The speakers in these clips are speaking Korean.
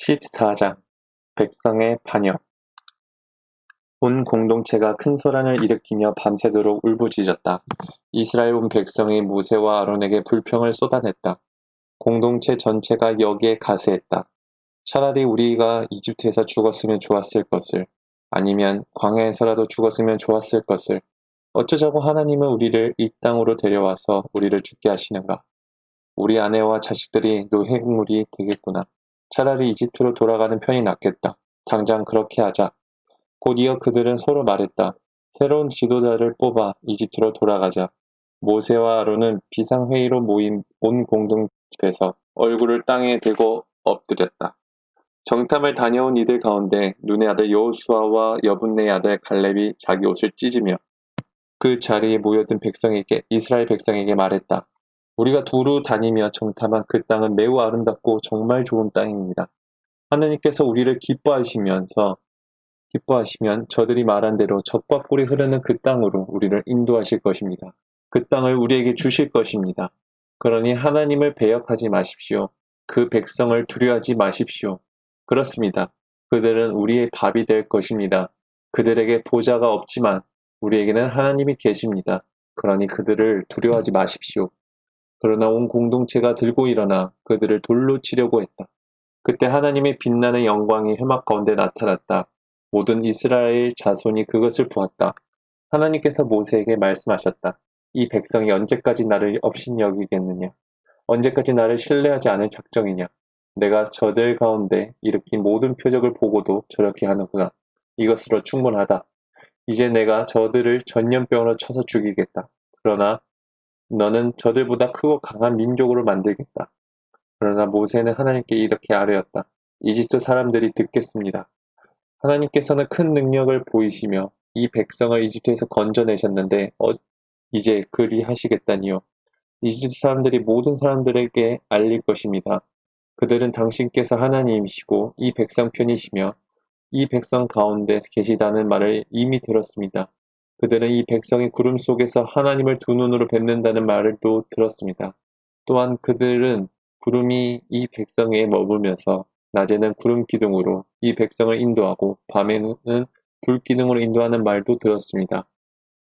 14장 백성의 반역. 온 공동체가 큰 소란을 일으키며 밤새도록 울부짖었다. 이스라엘 온 백성이 모세와 아론에게 불평을 쏟아냈다. 공동체 전체가 여기에 가세했다. 차라리 우리가 이집트에서 죽었으면 좋았을 것을, 아니면 광야에서라도 죽었으면 좋았을 것을, 어쩌자고 하나님은 우리를 이 땅으로 데려와서 우리를 죽게 하시는가? 우리 아내와 자식들이 노획물이 되겠구나. 차라리 이집트로 돌아가는 편이 낫겠다. 당장 그렇게 하자. 곧이어 그들은 서로 말했다. 새로운 지도자를 뽑아 이집트로 돌아가자. 모세와 아론은 비상회의로 모인 온 공동체에서 얼굴을 땅에 대고 엎드렸다. 정탐을 다녀온 이들 가운데 눈의 아들 여호수아와 여분네의 아들 갈렙이 자기 옷을 찢으며 그 자리에 모여든 이스라엘 백성에게 말했다. 우리가 두루 다니며 정탐한 그 땅은 매우 아름답고 정말 좋은 땅입니다. 하나님께서 우리를 기뻐하시면 저들이 말한 대로 젖과 꿀이 흐르는 그 땅으로 우리를 인도하실 것입니다. 그 땅을 우리에게 주실 것입니다. 그러니 하나님을 배역하지 마십시오. 그 백성을 두려워하지 마십시오. 그렇습니다. 그들은 우리의 밥이 될 것입니다. 그들에게 보좌가 없지만 우리에게는 하나님이 계십니다. 그러니 그들을 두려워하지 마십시오. 그러나 온 공동체가 들고 일어나 그들을 돌로 치려고 했다. 그때 하나님의 빛나는 영광이 회막 가운데 나타났다. 모든 이스라엘 자손이 그것을 보았다. 하나님께서 모세에게 말씀하셨다. 이 백성이 언제까지 나를 업신여기겠느냐? 언제까지 나를 신뢰하지 않을 작정이냐? 내가 저들 가운데 일으킨 모든 표적을 보고도 저렇게 하는구나. 이것으로 충분하다. 이제 내가 저들을 전염병으로 쳐서 죽이겠다. 그러나 너는 저들보다 크고 강한 민족으로 만들겠다. 그러나 모세는 하나님께 이렇게 아뢰었다. 이집트 사람들이 듣겠습니다. 하나님께서는 큰 능력을 보이시며 이 백성을 이집트에서 건져내셨는데 이제 그리 하시겠다니요. 이집트 사람들이 모든 사람들에게 알릴 것입니다. 그들은 당신께서 하나님이시고 이 백성 편이시며 이 백성 가운데 계시다는 말을 이미 들었습니다. 그들은 이 백성이 구름 속에서 하나님을 두 눈으로 뵙는다는 말을 또 들었습니다. 또한 그들은 구름이 이 백성 위에 머물면서 낮에는 구름 기둥으로 이 백성을 인도하고 밤에는 불 기둥으로 인도하는 말도 들었습니다.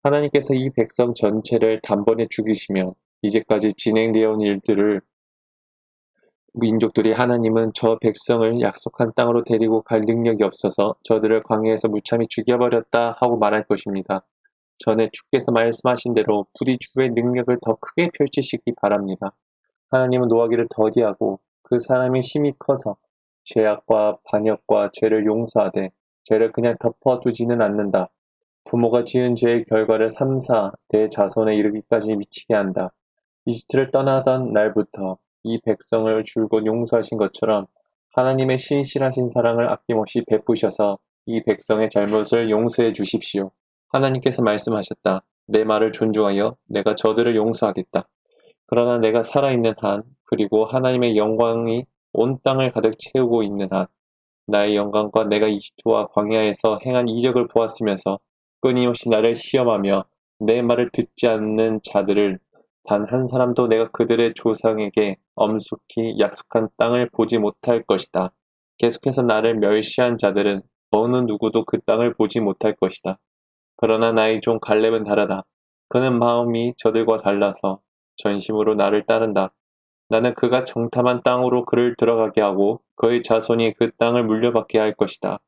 하나님께서 이 백성 전체를 단번에 죽이시며 이제까지 진행되어 온 일들을 민족들이 하나님은 저 백성을 약속한 땅으로 데리고 갈 능력이 없어서 저들을 광야에서 무참히 죽여버렸다 하고 말할 것입니다. 전에 주께서 말씀하신 대로 부디 주의 능력을 더 크게 펼치시기 바랍니다. 하나님은 노하기를 더디하고 그 사람이 힘이 커서 죄악과 반역과 죄를 용서하되 죄를 그냥 덮어두지는 않는다. 부모가 지은 죄의 결과를 3, 4대 자손에 이르기까지 미치게 한다. 이집트를 떠나던 날부터 이 백성을 줄곧 용서하신 것처럼 하나님의 신실하신 사랑을 아낌없이 베푸셔서 이 백성의 잘못을 용서해 주십시오. 하나님께서 말씀하셨다. 내 말을 존중하여 내가 저들을 용서하겠다. 그러나 내가 살아있는 한, 그리고 하나님의 영광이 온 땅을 가득 채우고 있는 한, 나의 영광과 내가 이집트와 광야에서 행한 이적을 보았으면서 끊임없이 나를 시험하며 내 말을 듣지 않는 자들을 단 한 사람도 내가 그들의 조상에게 엄숙히 약속한 땅을 보지 못할 것이다. 계속해서 나를 멸시한 자들은 어느 누구도 그 땅을 보지 못할 것이다. 그러나 나의 종 갈렙은 다르다. 그는 마음이 저들과 달라서 전심으로 나를 따른다. 나는 그가 정탐한 땅으로 그를 들어가게 하고 그의 자손이 그 땅을 물려받게 할 것이다.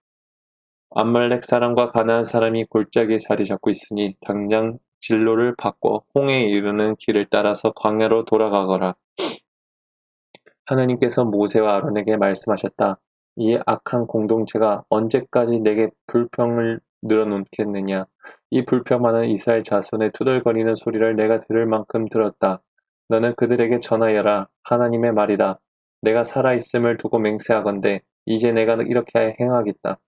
암말렉 사람과 가나안 사람이 골짜기에 자리 잡고 있으니 당장 진로를 바꿔 홍해에 이르는 길을 따라서 광야로 돌아가거라. 하나님께서 모세와 아론에게 말씀하셨다. 이 악한 공동체가 언제까지 내게 불평을 늘어놓겠느냐. 이 불평 많은 이스라엘 자손의 투덜거리는 소리를 내가 들을 만큼 들었다. 너는 그들에게 전하여라. 하나님의 말이다. 내가 살아있음을 두고 맹세하건대 이제 내가 이렇게 행하겠다.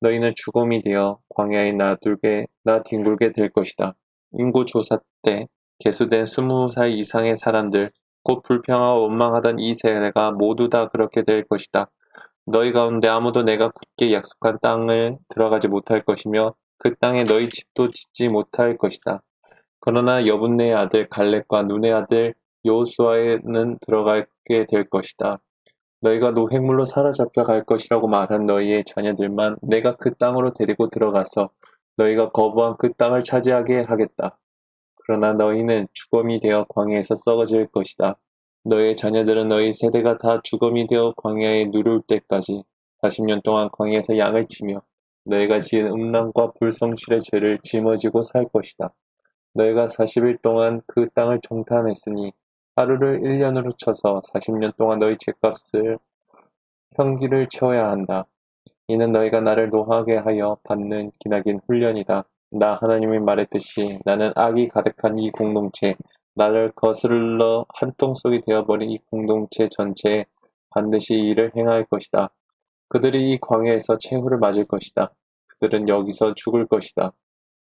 너희는 죽음이 되어 광야에 나뒹굴게 될 것이다. 인구 조사 때 계수된 20살 이상의 사람들, 곧 불평하고 원망하던 이 세대가 모두 다 그렇게 될 것이다. 너희 가운데 아무도 내가 굳게 약속한 땅을 들어가지 못할 것이며 그 땅에 너희 집도 짓지 못할 것이다. 그러나 여분네의 아들 갈렙과 눈의 아들 여호수아는 들어가게 될 것이다. 너희가 노획물로 사로잡혀 갈 것이라고 말한 너희의 자녀들만 내가 그 땅으로 데리고 들어가서 너희가 거부한 그 땅을 차지하게 하겠다. 그러나 너희는 죽음이 되어 광야에서 썩어질 것이다. 너희의 자녀들은 너희 세대가 다 죽음이 되어 광야에 누를 때까지 40년 동안 광야에서 양을 치며 너희가 지은 음란과 불성실의 죄를 짊어지고 살 것이다. 너희가 40일 동안 그 땅을 정탐했으니 하루를 1년으로 쳐서 40년 동안 너희 죄값을 형기를 채워야 한다. 이는 너희가 나를 노하게 하여 받는 기나긴 훈련이다. 나 하나님이 말했듯이 나는 악이 가득한 이 공동체, 나를 거슬러 한통속이 되어버린 이 공동체 전체에 반드시 이 일을 행할 것이다. 그들이 이 광야에서 최후를 맞을 것이다. 그들은 여기서 죽을 것이다.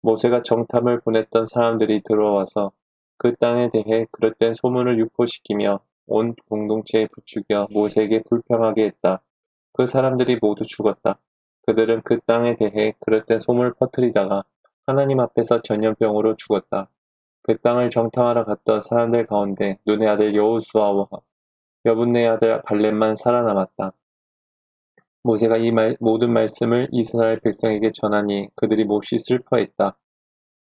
모세가 정탐을 보냈던 사람들이 들어와서 그 땅에 대해 그릇된 소문을 유포시키며 온 공동체에 부추겨 모세에게 불평하게 했다. 그 사람들이 모두 죽었다. 그들은 그 땅에 대해 그릇된 소문을 퍼뜨리다가 하나님 앞에서 전염병으로 죽었다. 그 땅을 정탐하러 갔던 사람들 가운데 눈의 아들 여호수아와 여분의 아들 갈렙만 살아남았다. 모세가 이 모든 말씀을 이스라엘 백성에게 전하니 그들이 몹시 슬퍼했다.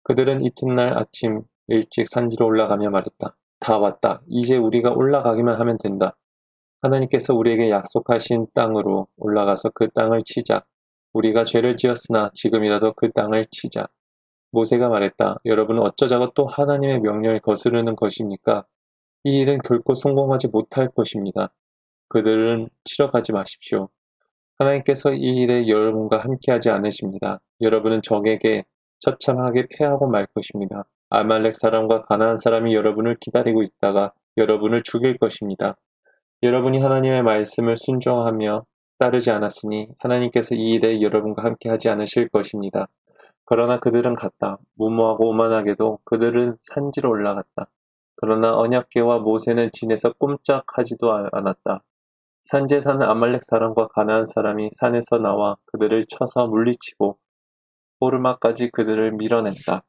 그들은 이튿날 아침 일찍 산지로 올라가며 말했다. 다 왔다. 이제 우리가 올라가기만 하면 된다. 하나님께서 우리에게 약속하신 땅으로 올라가서 그 땅을 치자. 우리가 죄를 지었으나 지금이라도 그 땅을 치자. 모세가 말했다. 여러분은 어쩌자고 또 하나님의 명령을 거스르는 것입니까? 이 일은 결코 성공하지 못할 것입니다. 그들은 치러 가지 마십시오. 하나님께서 이 일에 여러분과 함께하지 않으십니다. 여러분은 적에게 처참하게 패하고 말 것입니다. 아말렉 사람과 가나안 사람이 여러분을 기다리고 있다가 여러분을 죽일 것입니다. 여러분이 하나님의 말씀을 순종하며 따르지 않았으니 하나님께서 이 일에 여러분과 함께하지 않으실 것입니다. 그러나 그들은 갔다. 무모하고 오만하게도 그들은 산지로 올라갔다. 그러나 언약궤와 모세는 진에서 꼼짝하지도 않았다. 산지에 사는 아말렉 사람과 가나안 사람이 산에서 나와 그들을 쳐서 물리치고 호르마까지 그들을 밀어냈다.